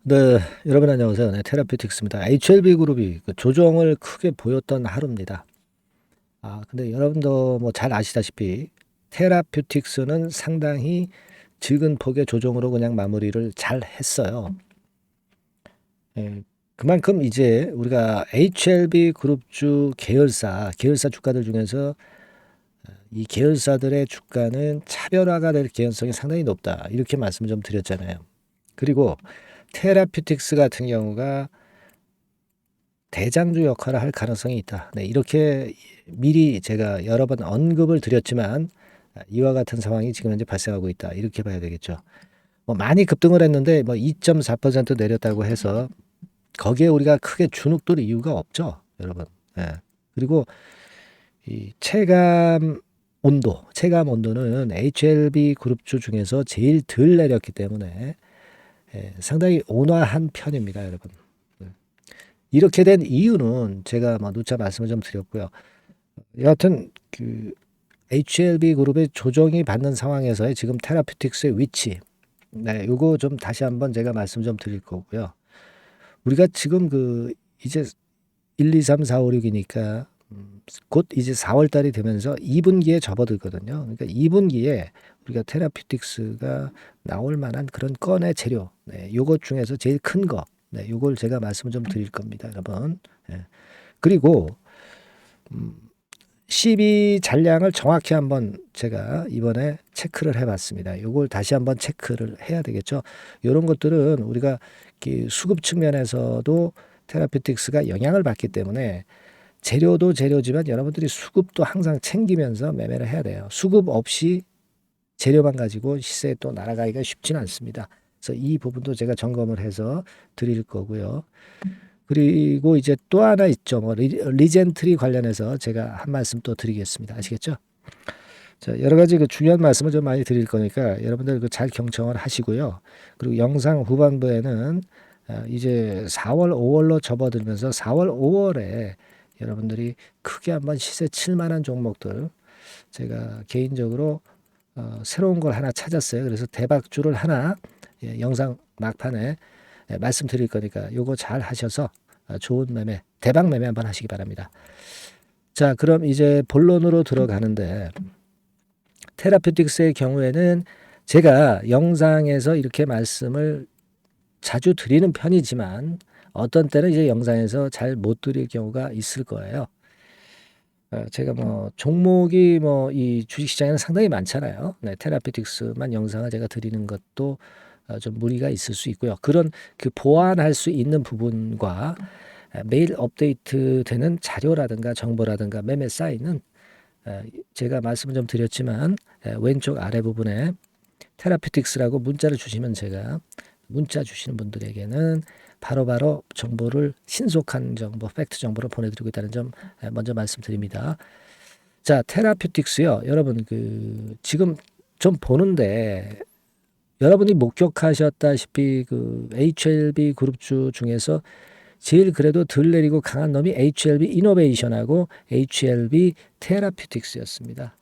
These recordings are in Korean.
네, 여러분 안녕하세요. 네, 테라피틱스입니다. HLB 그룹이 그 조정을 크게 보였던 하루입니다. 근데 여러분도 뭐 잘 아시다시피 테라피틱스는 상당히 적은 폭의 조정으로 그냥 마무리를 잘 했어요. 예, 그만큼 이제 우리가 HLB 그룹주 계열사 주가들 중에서 이 계열사들의 주가는 차별화가 될 개연성이 상당히 높다. 이렇게 말씀을 좀 드렸잖아요. 그리고 테라피틱스 같은 경우가 대장주 역할을 할 가능성이 있다. 네, 이렇게 미리 제가 여러 번 언급을 드렸지만 이와 같은 상황이 지금 현재 발생하고 있다. 이렇게 봐야 되겠죠. 뭐 많이 급등을 했는데 뭐 2.4% 내렸다고 해서 거기에 우리가 크게 주눅들 이유가 없죠, 여러분. 예. 그리고 이 체감 온도는 HLB 그룹주 중에서 제일 덜 내렸기 때문에 상당히 온화한 편입니다, 여러분. 이렇게 된 이유는 제가 뭐 누차 말씀을 좀 드렸고요. 여하튼 그 HLB 그룹의 조정이 받는 상황에서의 지금 테라피틱스의 위치, 네, 요거 좀 다시 한번 제가 말씀 좀 드릴 거고요. 우리가 지금 그 이제 1, 2, 3, 4, 5, 6이니까 곧 이제 4월 달이 되면서 2분기에 접어들거든요. 그러니까 2분기에 우리가 테라피틱스가 나올 만한 그런 건의 재료, 네, 요것 중에서 제일 큰 거, 네, 요걸 제가 말씀을 좀 드릴 겁니다, 여러분. 예. 그리고 12 잔량을 정확히 한번 제가 이번에 체크를 해봤습니다. 이걸 다시 한번 체크를 해야 되겠죠. 이런 것들은 우리가 수급 측면에서도 테라피틱스가 영향을 받기 때문에 재료도 재료지만 여러분들이 수급도 항상 챙기면서 매매를 해야 돼요. 수급 없이 재료만 가지고 시세에 또 날아가기가 쉽지는 않습니다. 그래서 이 부분도 제가 점검을 해서 드릴 거고요. 그리고 이제 또 하나 있죠. 뭐 리젠트리 관련해서 제가 한 말씀 또 드리겠습니다. 아시겠죠? 자, 여러 가지 그 중요한 말씀을 좀 많이 드릴 거니까 여러분들 그 잘 경청을 하시고요. 그리고 영상 후반부에는 이제 4월, 5월로 접어들면서 4월, 5월에 여러분들이 크게 한번 시세 칠 만한 종목들 제가 개인적으로 새로운 걸 하나 찾았어요. 그래서 대박주를 하나 영상 막판에 말씀드릴 거니까 요거 잘 하셔서 좋은 매매, 대박 매매 한번 하시기 바랍니다. 자, 그럼 이제 본론으로 들어가는데 테라피틱스의 경우에는 제가 영상에서 이렇게 말씀을 자주 드리는 편이지만 어떤 때는 이제 영상에서 잘 못 드릴 경우가 있을 거예요. 제가 뭐 종목이 뭐 이 주식시장에는 상당히 많잖아요. 네, 테라피틱스만 영상을 제가 드리는 것도 좀 무리가 있을 수 있고요. 그런 그 보완할 수 있는 부분과 매일 업데이트 되는 자료라든가 정보라든가 매매 사이는 제가 말씀을 좀 드렸지만 왼쪽 아래 부분에 테라피틱스라고 문자를 주시면 제가 문자 주시는 분들에게는 바로바로 정보를 신속한 정보, 팩트 정보를 보내드리고 있다는 점 먼저 말씀드립니다. 자, 테라피틱스요. 여러분 그 지금 좀 보는데 여러분이 목격하셨다시피 그 HLB 그룹주 중에서 제일 그래도 덜 내리고 강한 놈이 HLB 이노베이션하고 HLB 테라피틱스였습니다.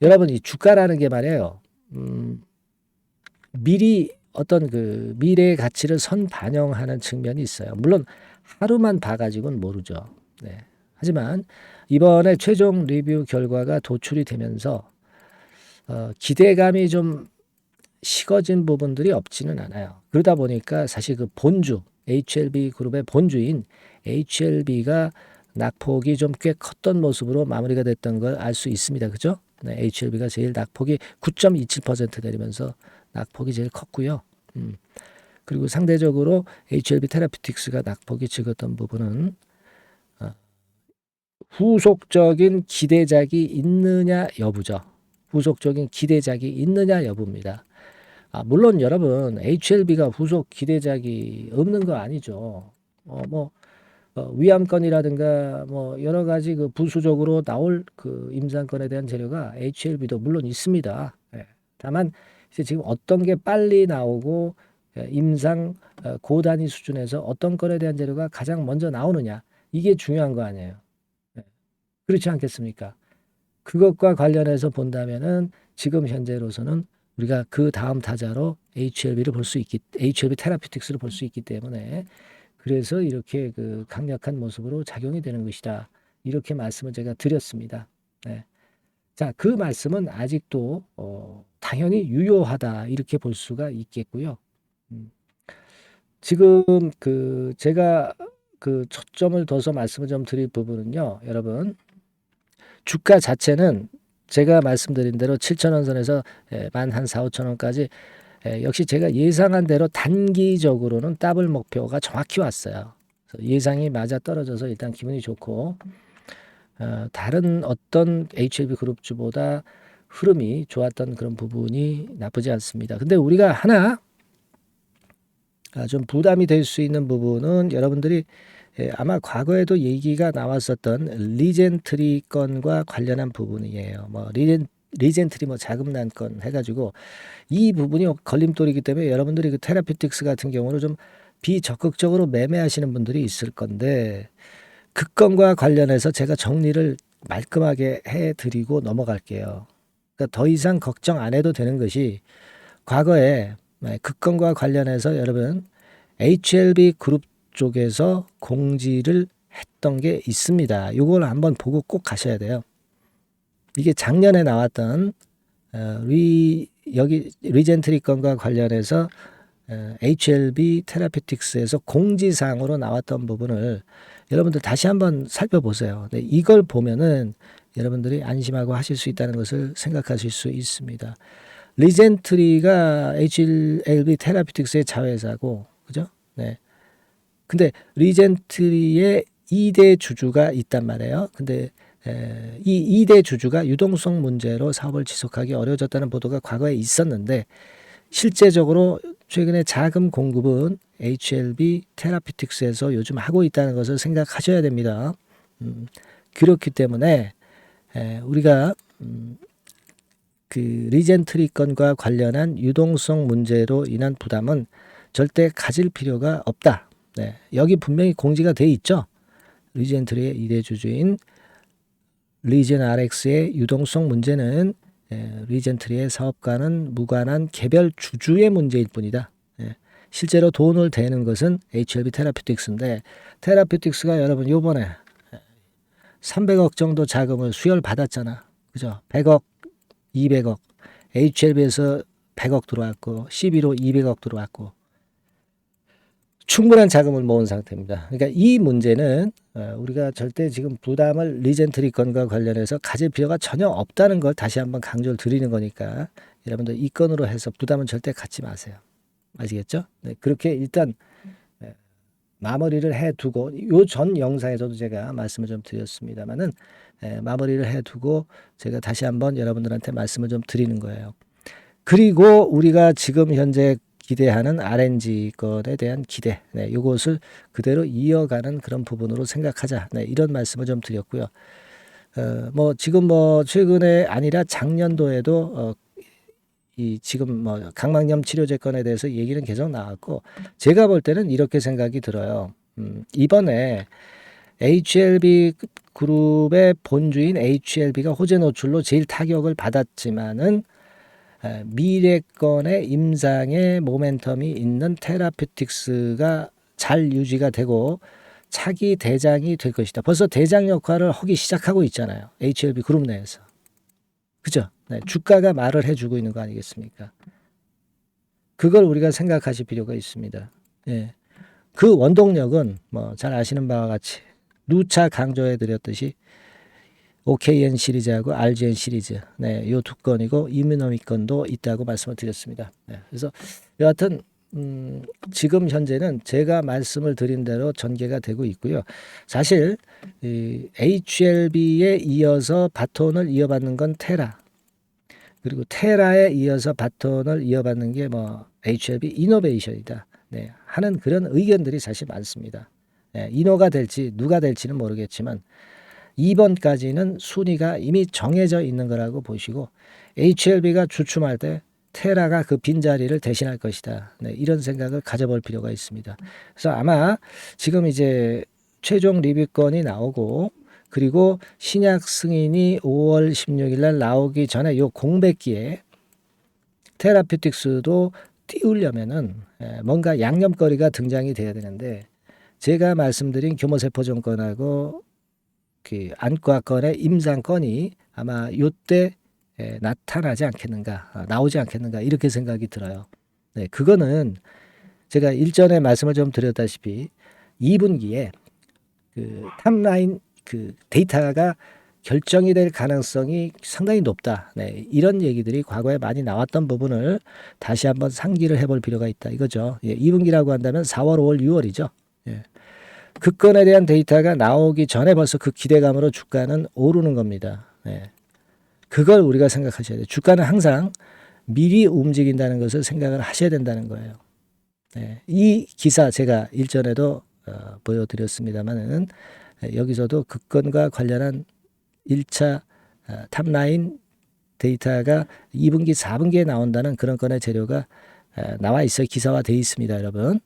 여러분 이 주가라는 게 말이에요. 미리 어떤 그 미래의 가치를 선반영하는 측면이 있어요. 물론 하루만 봐가지고는 모르죠. 네. 하지만 이번에 최종 리뷰 결과가 도출이 되면서 기대감이 좀 식어진 부분들이 없지는 않아요. 그러다 보니까 사실 그 본주 HLB 그룹의 본주인 HLB가 낙폭이 좀 꽤 컸던 모습으로 마무리가 됐던 걸 알 수 있습니다. 그죠? 네, HLB가 제일 낙폭이 9.27% 내리면서 낙폭이 제일 컸고요. 그리고 상대적으로 HLB 테라피틱스가 낙폭이 적었던 부분은 후속적인 기대작이 있느냐 여부죠. 후속적인 기대작이 있느냐 여부입니다. 물론 여러분 HLB가 후속 기대작이 없는 거 아니죠. 위암건이라든가 뭐 여러 가지 그 부수적으로 나올 그 임상건에 대한 재료가 HLB도 물론 있습니다. 예. 다만 이제 지금 어떤 게 빨리 나오고 임상 고단위 수준에서 어떤 건에 대한 재료가 가장 먼저 나오느냐 이게 중요한 거 아니에요. 예. 그렇지 않겠습니까? 그것과 관련해서 본다면은 지금 현재로서는 우리가 그 다음 타자로 HLB 테라피틱스를 볼 수 있기 때문에 그래서 이렇게 그 강력한 모습으로 작용이 되는 것이다. 이렇게 말씀을 제가 드렸습니다. 네. 자, 그 말씀은 아직도 당연히 유효하다 이렇게 볼 수가 있겠고요. 지금 그 제가 그 초점을 둬서 말씀을 좀 드릴 부분은요, 여러분 주가 자체는 제가 말씀드린 대로 7,000원 선에서 만 한 4, 5,000원까지 역시 제가 예상한 대로 단기적으로는 더블 목표가 정확히 왔어요. 예상이 맞아 떨어져서 일단 기분이 좋고 다른 어떤 HLB 그룹주보다 흐름이 좋았던 그런 부분이 나쁘지 않습니다. 근데 우리가 하나 좀 부담이 될 수 있는 부분은 여러분들이 아마 과거에도 얘기가 나왔었던 리젠트리 건과 관련한 부분이에요. 뭐 리젠트리 뭐 자금 난건 해가지고 이 부분이 걸림돌이기 때문에 여러분들이 그 테라피틱스 같은 경우는 좀 비적극적으로 매매하시는 분들이 있을 건데 그 건과 관련해서 제가 정리를 말끔하게 해드리고 넘어갈게요. 그러니까 더 이상 걱정 안 해도 되는 것이 과거에 그 건과 관련해서 여러분 HLB 그룹 쪽에서 공지를 했던 게 있습니다. 이걸 한번 보고 꼭 가셔야 돼요. 이게 작년에 나왔던 여기 리젠트리 건과 관련해서 HLB 테라피틱스에서 공지사항으로 나왔던 부분을 여러분들 다시 한번 살펴보세요. 네, 이걸 보면은 여러분들이 안심하고 하실 수 있다는 것을 생각하실 수 있습니다. 리젠트리가 HLB 테라피틱스의 자회사고, 그죠? 네. 근데 리젠트리의 2대 주주가 있단 말이에요. 근데 이 2대 주주가 유동성 문제로 사업을 지속하기 어려워졌다는 보도가 과거에 있었는데 실제적으로 최근에 자금 공급은 HLB 테라피틱스에서 요즘 하고 있다는 것을 생각하셔야 됩니다. 그렇기 때문에 우리가 그 리젠트리 건과 관련한 유동성 문제로 인한 부담은 절대 가질 필요가 없다. 네, 여기 분명히 공지가 돼 있죠. 리젠트리의 2대 주주인 리젠 RX의 유동성 문제는 리젠트리의 사업과는 무관한 개별 주주의 문제일 뿐이다. 실제로 돈을 대는 것은 HLB 테라피틱스인데 테라피틱스가 여러분 요번에 300억 정도 자금을 수혈 받았잖아. 그죠? 100억, 200억. HLB에서 100억 들어왔고 CB로 200억 들어왔고 충분한 자금을 모은 상태입니다. 그러니까 이 문제는 우리가 절대 지금 부담을 리젠트리 건과 관련해서 가질 필요가 전혀 없다는 걸 다시 한번 강조를 드리는 거니까 여러분들 이 건으로 해서 부담은 절대 갖지 마세요. 아시겠죠? 네, 그렇게 일단 마무리를 해두고 요 전 영상에서도 제가 말씀을 좀 드렸습니다만은 마무리를 해두고 제가 다시 한번 여러분들한테 말씀을 좀 드리는 거예요. 그리고 우리가 지금 현재 기대하는 RNG 건에 대한 기대, 네, 이것을 그대로 이어가는 그런 부분으로 생각하자. 네, 이런 말씀을 좀 드렸고요. 뭐 지금 뭐 최근에 아니라 작년도에도 이 지금 뭐 각막염 치료제 건에 대해서 얘기는 계속 나왔고 제가 볼 때는 이렇게 생각이 들어요. 이번에 HLB 그룹의 본주인 HLB가 호재 노출로 제일 타격을 받았지만은 미래권의 임상의 모멘텀이 있는 테라피틱스가 잘 유지가 되고 차기 대장이 될 것이다. 벌써 대장 역할을 하기 시작하고 있잖아요. HLB 그룹 내에서. 그죠? 네, 주가가 말을 해주고 있는 거 아니겠습니까? 그걸 우리가 생각하실 필요가 있습니다. 예. 그 원동력은 뭐 잘 아시는 바와 같이 누차 강조해 드렸듯이 OKN 시리즈하고 RGN 시리즈, 네, 요 두 건이고 이뮤노미 건도 있다고 말씀을 드렸습니다. 네, 그래서 여하튼 지금 현재는 제가 말씀을 드린 대로 전개가 되고 있고요. 사실 이 HLB에 이어서 바톤을 이어받는 건 테라, 그리고 테라에 이어서 바톤을 이어받는 게 뭐 HLB 이노베이션이다. 네, 하는 그런 의견들이 사실 많습니다. 네, 이노가 될지 누가 될지는 모르겠지만 2번까지는 순위가 이미 정해져 있는 거라고 보시고 HLB가 주춤할 때 테라가 그 빈자리를 대신할 것이다. 네, 이런 생각을 가져볼 필요가 있습니다. 그래서 아마 지금 이제 최종 리뷰건이 나오고 그리고 신약 승인이 5월 16일 날 나오기 전에 요 공백기에 테라피틱스도 띄우려면은 뭔가 양념거리가 등장이 돼야 되는데 제가 말씀드린 교모세포 정권하고 그 안과건의 임상건이 아마 요때 나타나지 않겠는가, 나오지 않겠는가 이렇게 생각이 들어요. 네, 그거는 제가 일전에 말씀을 좀 드렸다시피 2분기에 그 탑라인 그 데이터가 결정이 될 가능성이 상당히 높다. 네, 이런 얘기들이 과거에 많이 나왔던 부분을 다시 한번 상기를 해볼 필요가 있다 이거죠. 예, 2분기라고 한다면 4월, 5월, 6월이죠. 예. 그 건에 대한 데이터가 나오기 전에 벌써 그 기대감으로 주가는 오르는 겁니다. 예. 그걸 우리가 생각하셔야 돼요. 주가는 항상 미리 움직인다는 것을 생각을 하셔야 된다는 거예요. 예. 이 기사 제가 일전에도 보여드렸습니다만은 여기서도 그 건과 관련한 1차 탑라인 데이터가 2분기, 4분기에 나온다는 그런 건의 재료가 나와 있어 기사화되어 있습니다, 여러분.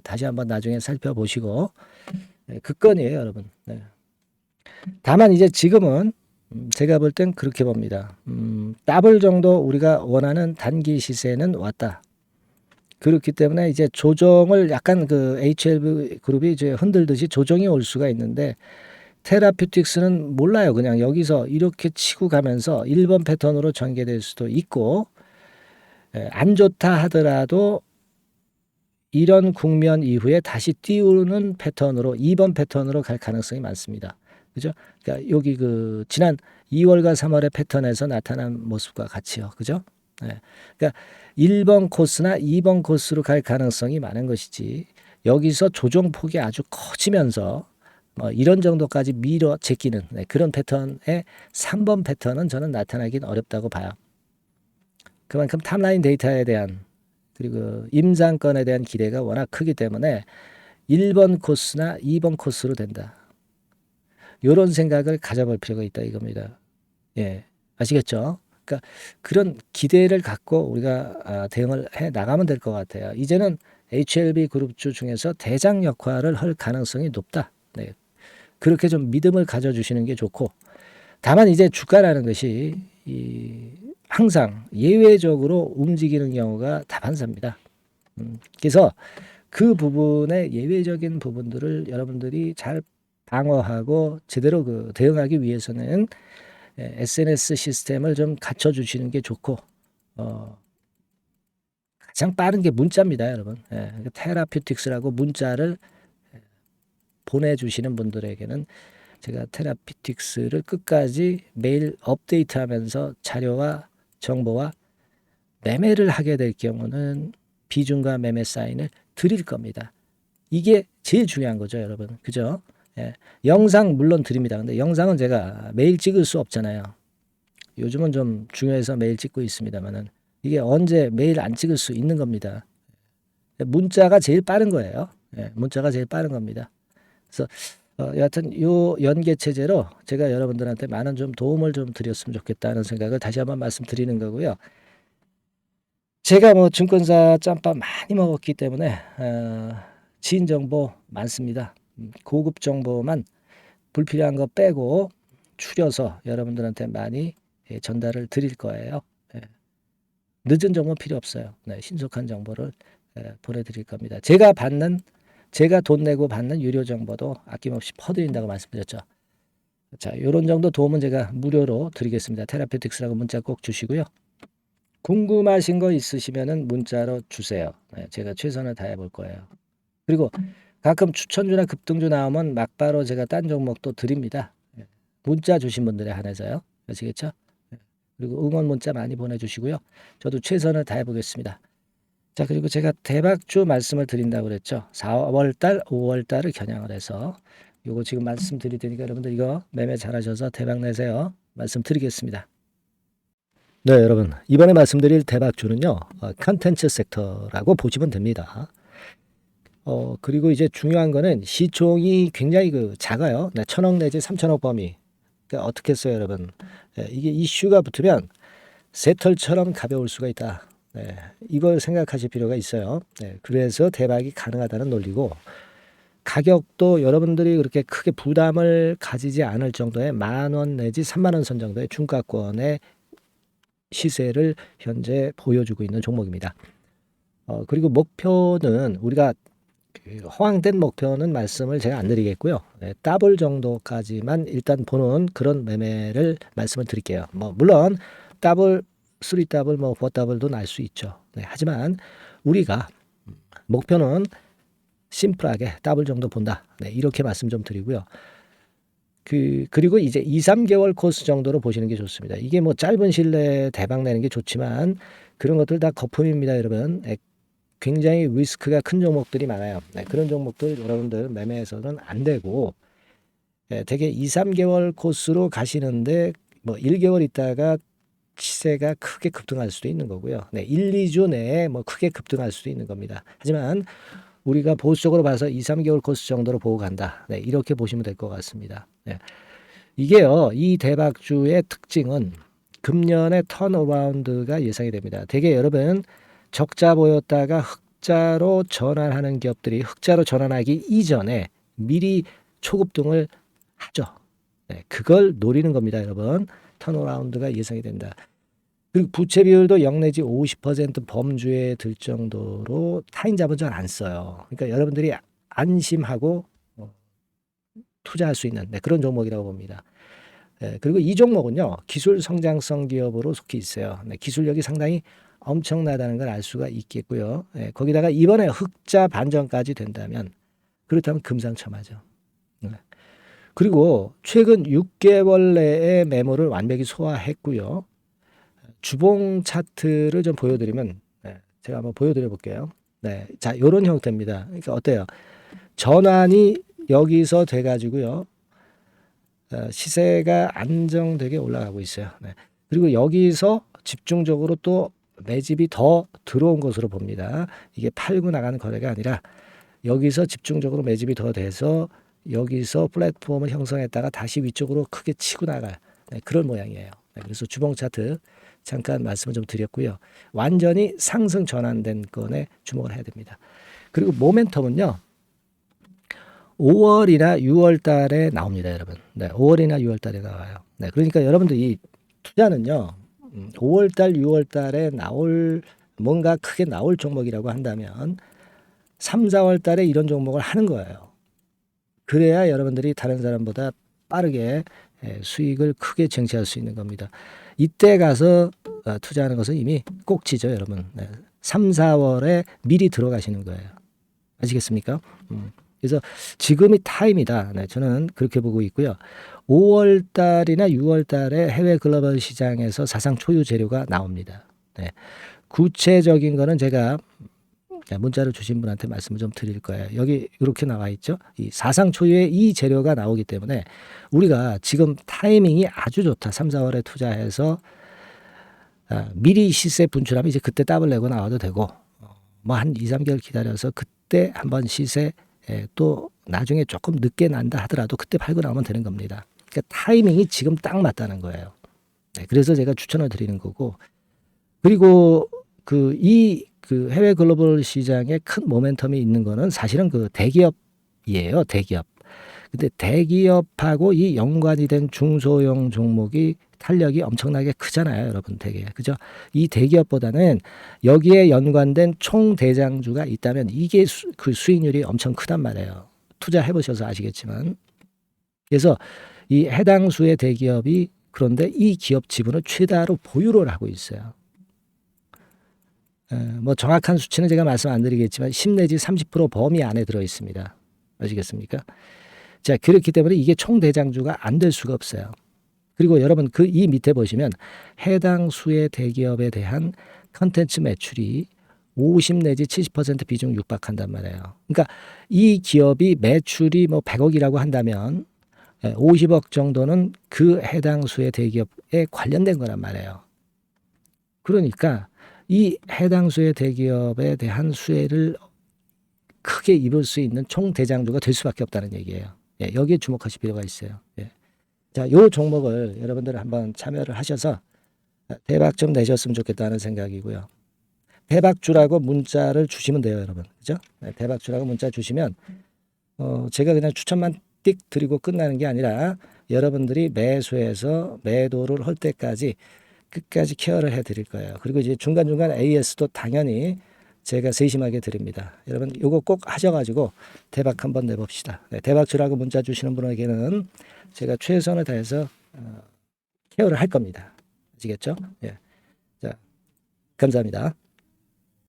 다시 한번 나중에 살펴보시고 그 건이에요, 여러분. 다만 이제 지금은 제가 볼 땐 그렇게 봅니다. 더블 정도 우리가 원하는 단기 시세는 왔다. 그렇기 때문에 이제 조정을 약간 그 HLB 그룹이 이제 흔들듯이 조정이 올 수가 있는데 테라퓨틱스는 몰라요. 그냥 여기서 이렇게 치고 가면서 1번 패턴으로 전개될 수도 있고 안 좋다 하더라도 이런 국면 이후에 다시 띄우는 패턴으로 2번 패턴으로 갈 가능성이 많습니다. 그죠? 그러니까 여기 그 지난 2월과 3월의 패턴에서 나타난 모습과 같이요. 그죠? 네. 그러니까 1번 코스나 2번 코스로 갈 가능성이 많은 것이지 여기서 조정폭이 아주 커지면서 이런 정도까지 밀어 제끼는 그런 패턴의 3번 패턴은 저는 나타나긴 어렵다고 봐요. 그만큼 탑라인 데이터에 대한 그리고 임상건에 대한 기대가 워낙 크기 때문에 1번 코스나 2번 코스로 된다. 이런 생각을 가져볼 필요가 있다 이겁니다. 예, 아시겠죠? 그러니까 그런 기대를 갖고 우리가 대응을 해 나가면 될 것 같아요. 이제는 HLB 그룹주 중에서 대장 역할을 할 가능성이 높다. 네. 그렇게 좀 믿음을 가져주시는 게 좋고 다만 이제 주가라는 것이 항상 예외적으로 움직이는 경우가 다반사입니다. 그래서 그 부분의 예외적인 부분들을 여러분들이 잘 방어하고 제대로 그 대응하기 위해서는 SNS 시스템을 좀 갖춰주시는 게 좋고 가장 빠른 게 문자입니다, 여러분. 테라퓨틱스라고 문자를 보내주시는 분들에게는 제가 테라피틱스를 끝까지 매일 업데이트하면서 자료와 정보와 매매를 하게 될 경우는 비중과 매매 사인을 드릴 겁니다. 이게 제일 중요한 거죠, 여러분. 그죠? 영상 물론 드립니다. 근데 영상은 제가 매일 찍을 수 없잖아요. 요즘은 좀 중요해서 매일 찍고 있습니다만은 이게 언제 매일 안 찍을 수 있는 겁니다. 문자가 제일 빠른 거예요. 문자가 제일 빠른 겁니다. 그래서 여하튼 요 연계 체제로 제가 여러분들한테 많은 좀 도움을 좀 드렸으면 좋겠다는 생각을 다시 한번 말씀드리는 거고요. 제가 뭐 증권사 짬밥 많이 먹었기 때문에 지인 정보 많습니다. 고급 정보만 불필요한 거 빼고 추려서 여러분들한테 많이 전달을 드릴 거예요. 늦은 정보 필요 없어요. 신속한 정보를 보내드릴 겁니다. 제가 돈 내고 받는 유료 정보도 아낌없이 퍼드린다고 말씀드렸죠. 자, 이런 정도 도움은 제가 무료로 드리겠습니다. 테라피틱스라고 문자 꼭 주시고요. 궁금하신 거 있으시면은 문자로 주세요. 제가 최선을 다해 볼 거예요. 그리고 가끔 추천주나 급등주 나오면 막바로 제가 딴 종목도 드립니다. 문자 주신 분들에 한해서요. 아시겠죠? 그리고 응원 문자 많이 보내주시고요. 저도 최선을 다해 보겠습니다. 자, 그리고 제가 대박주 말씀을 드린다고 그랬죠. 4월달, 5월달을 겨냥을 해서 요거 지금 말씀드릴 테니까 여러분들 이거 매매 잘하셔서 대박 내세요. 말씀드리겠습니다. 네, 여러분. 이번에 말씀드릴 대박주는요. 컨텐츠 섹터라고 보시면 됩니다. 그리고 이제 중요한 거는 시총이 굉장히 작아요. 1,000억 내지 3,000억 범위. 그러니까 어떻게 했어요, 여러분? 이게 이슈가 붙으면 새털처럼 가벼울 수가 있다. 이걸 생각하실 필요가 있어요. 그래서 대박이 가능하다는 논리고 가격도 여러분들이 그렇게 크게 부담을 가지지 않을 정도의 10,000원 내지 30,000원 선 정도의 중가권의 시세를 현재 보여주고 있는 종목입니다. 그리고 목표는 우리가 그 허황된 목표는 말씀을 제가 안 드리겠고요. 더블 정도까지만 일단 보는 그런 매매를 말씀을 드릴게요. 뭐 물론 더블, 3 더블, 뭐 4 더블도 날 수 있죠. 하지만 우리가 목표는 심플하게 더블 정도 본다. 이렇게 말씀 좀 드리고요. 그리고 이제 2, 3개월 코스 정도로 보시는 게 좋습니다. 이게 뭐 짧은 시일 내에 대박 내는 게 좋지만 그런 것들 다 거품입니다, 여러분. 굉장히 리스크가 큰 종목들이 많아요. 그런 종목들 여러분들 매매해서는 안 되고 되게 2, 3개월 코스로 가시는데 뭐 1개월 있다가 시세가 크게 급등할 수도 있는 거고요. 1, 2주 내에 뭐 크게 급등할 수도 있는 겁니다. 하지만 우리가 보수적으로 봐서 2, 3개월 코스 정도로 보고 간다. 이렇게 보시면 될 것 같습니다. 이게요, 이 대박주의 특징은 금년에 턴어라운드가 예상이 됩니다. 되게 여러분 적자 보였다가 흑자로 전환하는 기업들이 흑자로 전환하기 이전에 미리 초급등을 하죠. 그걸 노리는 겁니다, 여러분. 턴어라운드가 예상이 된다. 그리고 부채 비율도 0 내지 50% 범주에 들 정도로 타인 자본 잘 안 써요. 그러니까 여러분들이 안심하고 투자할 수 있는 그런 종목이라고 봅니다. 그리고 이 종목은요, 기술 성장성 기업으로 속해 있어요. 기술력이 상당히 엄청나다는 걸 알 수가 있겠고요. 거기다가 이번에 흑자 반전까지 된다면 그렇다면 금상첨화죠. 그리고 최근 6개월 내에 매물을 완벽히 소화했고요. 주봉 차트를 좀 보여드리면 제가 한번 보여드려 볼게요. 자, 이런 형태입니다. 그러니까 어때요? 전환이 여기서 돼가지고요. 시세가 안정되게 올라가고 있어요. 그리고 여기서 집중적으로 또 매집이 더 들어온 것으로 봅니다. 이게 팔고 나가는 거래가 아니라 여기서 집중적으로 매집이 더 돼서 여기서 플랫폼을 형성했다가 다시 위쪽으로 크게 치고 나갈 그런 모양이에요. 그래서 주봉 차트 잠깐 말씀을 좀 드렸고요. 완전히 상승 전환된 건에 주목을 해야 됩니다. 그리고 모멘텀은요. 5월이나 6월 달에 나옵니다, 여러분. 5월이나 6월 달에 나와요. 그러니까 여러분들 이 투자는요. 5월 달, 6월 달에 뭔가 크게 나올 종목이라고 한다면 3, 4월 달에 이런 종목을 하는 거예요. 그래야 여러분들이 다른 사람보다 빠르게 수익을 크게 쟁취할 수 있는 겁니다. 이때 가서 투자하는 것은 이미 꼭지죠, 여러분. 3, 4월에 미리 들어가시는 거예요. 아시겠습니까? 그래서 지금이 타임이다. 저는 그렇게 보고 있고요. 5월 달이나 6월 달에 해외 글로벌 시장에서 사상 초유 재료가 나옵니다. 구체적인 거는 제가 문자를 주신 분한테 말씀을 좀 드릴 거예요. 여기 이렇게 나와 있죠. 이 사상 초유의 이 재료가 나오기 때문에 우리가 지금 타이밍이 아주 좋다. 3, 4월에 투자해서 미리 시세 분출하면 이제 그때 더블 내고 나와도 되고 뭐 한 2, 3개월 기다려서 그때 한번 시세 또 나중에 조금 늦게 난다 하더라도 그때 팔고 나오면 되는 겁니다. 그러니까 타이밍이 지금 딱 맞다는 거예요. 그래서 제가 추천을 드리는 거고 그리고 그 해외 글로벌 시장에 큰 모멘텀이 있는 거는 사실은 그 대기업이에요. 대기업. 근데 대기업하고 이 연관이 된 중소형 종목이 탄력이 엄청나게 크잖아요, 여러분. 되게. 그죠? 이 대기업보다는 여기에 연관된 총대장주가 있다면 이게 그 수익률이 엄청 크단 말이에요. 투자해 보셔서 아시겠지만. 그래서 이 해당 수의 대기업이 그런데 이 기업 지분을 최다로 보유를 하고 있어요. 뭐 정확한 수치는 제가 말씀 안 드리겠지만 10 내지 30% 범위 안에 들어 있습니다. 아시겠습니까? 자, 그렇기 때문에 이게 총대장주가 안 될 수가 없어요. 그리고 여러분 이 밑에 보시면 해당 수의 대기업에 대한 컨텐츠 매출이 50 내지 70% 비중 육박한단 말이에요. 그러니까 이 기업이 매출이 뭐 100억이라고 한다면 50억 정도는 그 해당 수의 대기업에 관련된 거란 말이에요. 그러니까 이 해당 수의 대기업에 대한 수혜를 크게 입을 수 있는 총대장주가 될 수밖에 없다는 얘기예요. 여기에 주목하실 필요가 있어요. 자, 요 종목을 여러분들 한번 참여를 하셔서 대박 좀 내셨으면 좋겠다는 생각이고요. 대박주라고 문자를 주시면 돼요, 여러분. 그죠? 대박주라고 문자 주시면 제가 그냥 추천만 띡 드리고 끝나는 게 아니라 여러분들이 매수해서 매도를 할 때까지 끝까지 케어를 해 드릴 거예요. 그리고 이제 중간중간 AS도 당연히 제가 세심하게 드립니다. 여러분 요거 꼭 하셔가지고 대박 한번 내봅시다. 네, 대박 주라고 문자 주시는 분에게는 제가 최선을 다해서 케어를 할 겁니다. 아시겠죠? 예. 자, 감사합니다.